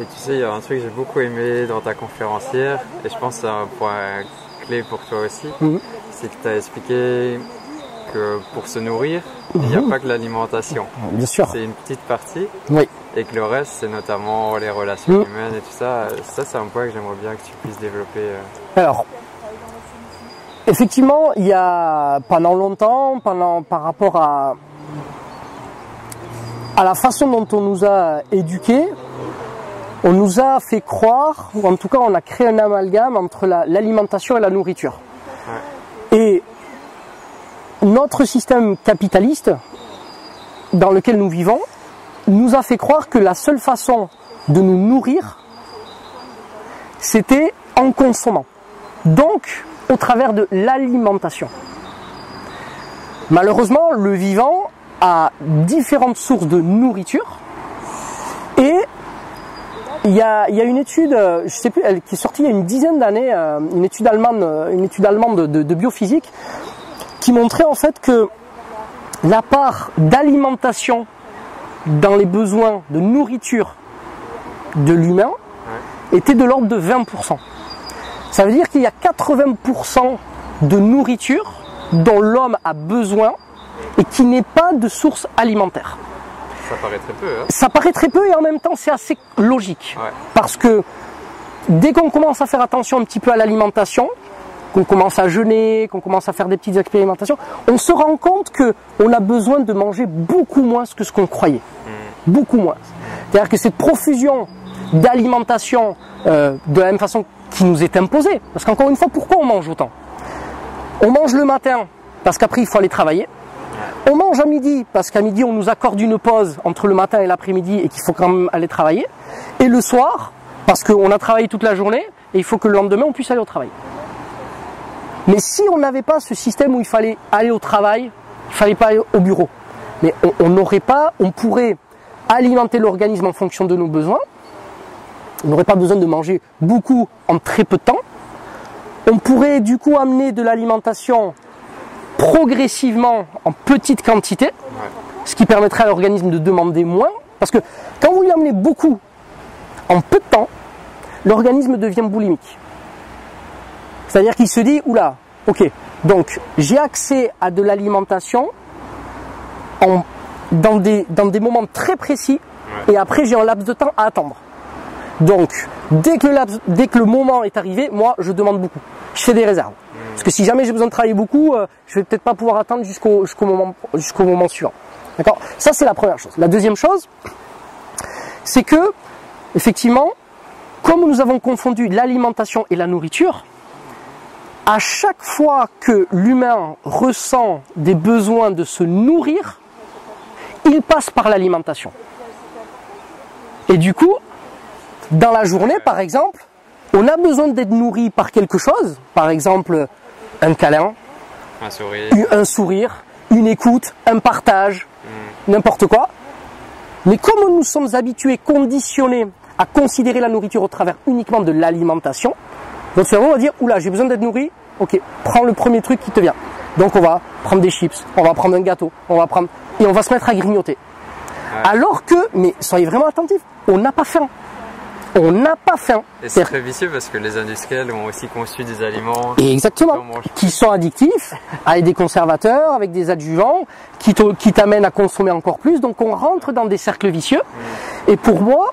Et tu sais, il y a un truc que j'ai beaucoup aimé dans ta conférence hier, et je pense que c'est un point clé pour toi aussi, c'est que tu as expliqué que pour se nourrir, il n'y a pas que l'alimentation. Bien sûr. C'est une petite partie. Oui. Et que le reste, c'est notamment les relations humaines et tout ça. Ça, c'est un point que j'aimerais bien que tu puisses développer. Alors, effectivement, il y a pendant longtemps, par rapport à la façon dont on nous a éduqués, on nous a fait croire, ou en tout cas on a créé un amalgame entre l'alimentation et la nourriture. Ouais. Et notre système capitaliste dans lequel nous vivons nous a fait croire que la seule façon de nous nourrir, c'était en consommant. Donc, au travers de l'alimentation. Malheureusement, le vivant a différentes sources de nourriture et il y a une étude, je sais plus, qui est sortie il y a une dizaine d'années, une étude allemande de biophysique, qui montrait en fait que la part d'alimentation dans les besoins de nourriture de l'humain était de l'ordre de 20%. Ça veut dire qu'il y a 80% de nourriture dont l'homme a besoin et qui n'est pas de source alimentaire. Ça paraît très peu. Hein. Ça paraît très peu et en même temps c'est assez logique. Ouais. Parce que dès qu'on commence à faire attention un petit peu à l'alimentation, qu'on commence à jeûner, qu'on commence à faire des petites expérimentations, on se rend compte qu'on a besoin de manger beaucoup moins que ce qu'on croyait. Beaucoup moins. C'est-à-dire que cette profusion d'alimentation, de la même façon qui nous est imposée, parce qu'encore une fois, pourquoi on mange autant? On mange le matin parce qu'après il faut aller travailler. On mange à midi parce qu'à midi on nous accorde une pause entre le matin et l'après-midi et qu'il faut quand même aller travailler. Et le soir parce qu'on a travaillé toute la journée et il faut que le lendemain on puisse aller au travail. Mais si on n'avait pas ce système où il fallait aller au travail, il ne fallait pas aller au bureau, mais on pourrait alimenter l'organisme en fonction de nos besoins. On n'aurait pas besoin de manger beaucoup en très peu de temps. On pourrait du coup amener de l'alimentation progressivement en petite quantité, ce qui permettrait à l'organisme de demander moins. Parce que quand vous lui amenez beaucoup en peu de temps, l'organisme devient boulimique. C'est-à-dire qu'il se dit, oula, ok, donc j'ai accès à de l'alimentation dans des moments très précis et après j'ai un laps de temps à attendre. Donc, dès que le moment est arrivé, moi je demande beaucoup. Je fais des réserves. Parce que si jamais j'ai besoin de travailler beaucoup, je vais peut-être pas pouvoir attendre jusqu'au moment suivant. D'accord ? Ça c'est la première chose. La deuxième chose, c'est que, effectivement, comme nous avons confondu l'alimentation et la nourriture, à chaque fois que l'humain ressent des besoins de se nourrir, il passe par l'alimentation. Et du coup, dans la journée, par exemple, on a besoin d'être nourri par quelque chose, par exemple un câlin, un sourire, une écoute, un partage, n'importe quoi. Mais comme nous sommes habitués, conditionnés à considérer la nourriture au travers uniquement de l'alimentation, notre cerveau va dire, oula, j'ai besoin d'être nourri, ok, prends le premier truc qui te vient. Donc on va prendre des chips, on va prendre un gâteau, et on va se mettre à grignoter. Ouais. Alors que, mais soyez vraiment attentifs, on n'a pas faim. On n'a pas faim. Et c'est très vicieux parce que les industriels ont aussi conçu des aliments qui sont addictifs, avec des conservateurs, avec des adjuvants, qui t'amènent à consommer encore plus. Donc on rentre dans des cercles vicieux. Et pour moi,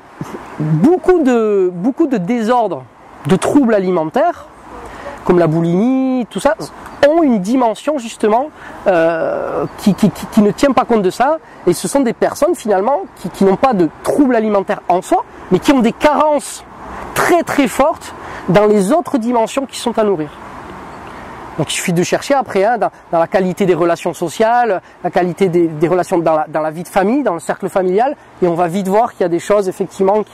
beaucoup de désordres, de troubles alimentaires, comme la boulimie, tout ça, ont une dimension justement qui ne tient pas compte de ça. Et ce sont des personnes finalement qui n'ont pas de troubles alimentaires en soi, mais qui ont des carences très très fortes dans les autres dimensions qui sont à nourrir. Donc il suffit de chercher après dans la qualité des relations sociales, la qualité des relations dans la vie de famille, dans le cercle familial, et on va vite voir qu'il y a des choses effectivement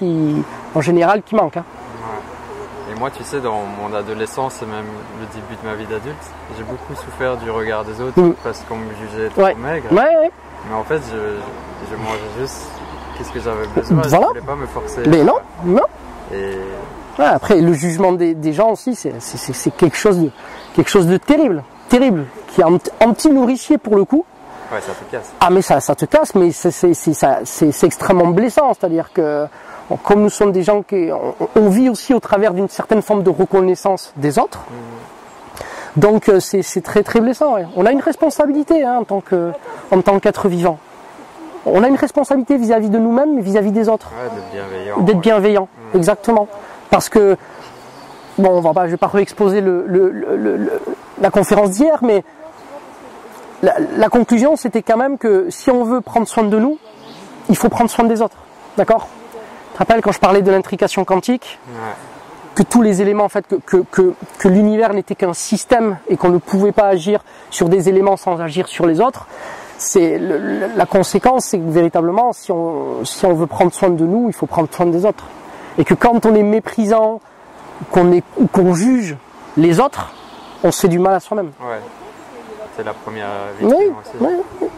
en général qui manquent. Et moi, tu sais, dans mon adolescence et même le début de ma vie d'adulte, j'ai beaucoup souffert du regard des autres parce qu'on me jugeait trop maigre. Ouais. Mais en fait, je mangeais juste qu'est-ce que j'avais besoin. Voilà. Je voulais pas me forcer. Mais non. Et... Ouais, après, le jugement des gens aussi, c'est quelque chose de terrible, qui est anti-nourricier pour le coup. Ouais, ça te casse. Ah mais ça te casse, mais c'est extrêmement blessant. C'est-à-dire que comme nous sommes des gens qui on vit aussi au travers d'une certaine forme de reconnaissance des autres. Donc c'est très très blessant. Ouais. On a une responsabilité en tant qu'être vivant. On a une responsabilité vis-à-vis de nous-mêmes, vis-à-vis des autres. Ouais, d'être bienveillant, exactement. Parce que, bon, je ne vais pas réexposer la conférence d'hier, mais la conclusion, c'était quand même que si on veut prendre soin de nous, il faut prendre soin des autres. D'accord ? Tu te rappelles quand je parlais de l'intrication quantique, que tous les éléments, en fait, que l'univers n'était qu'un système et qu'on ne pouvait pas agir sur des éléments sans agir sur les autres. C'est la conséquence, c'est que véritablement, si on veut prendre soin de nous, il faut prendre soin des autres. Et que quand on est méprisant, qu'on juge les autres, on se fait du mal à soi-même. Ouais, c'est la première victime aussi. Oui.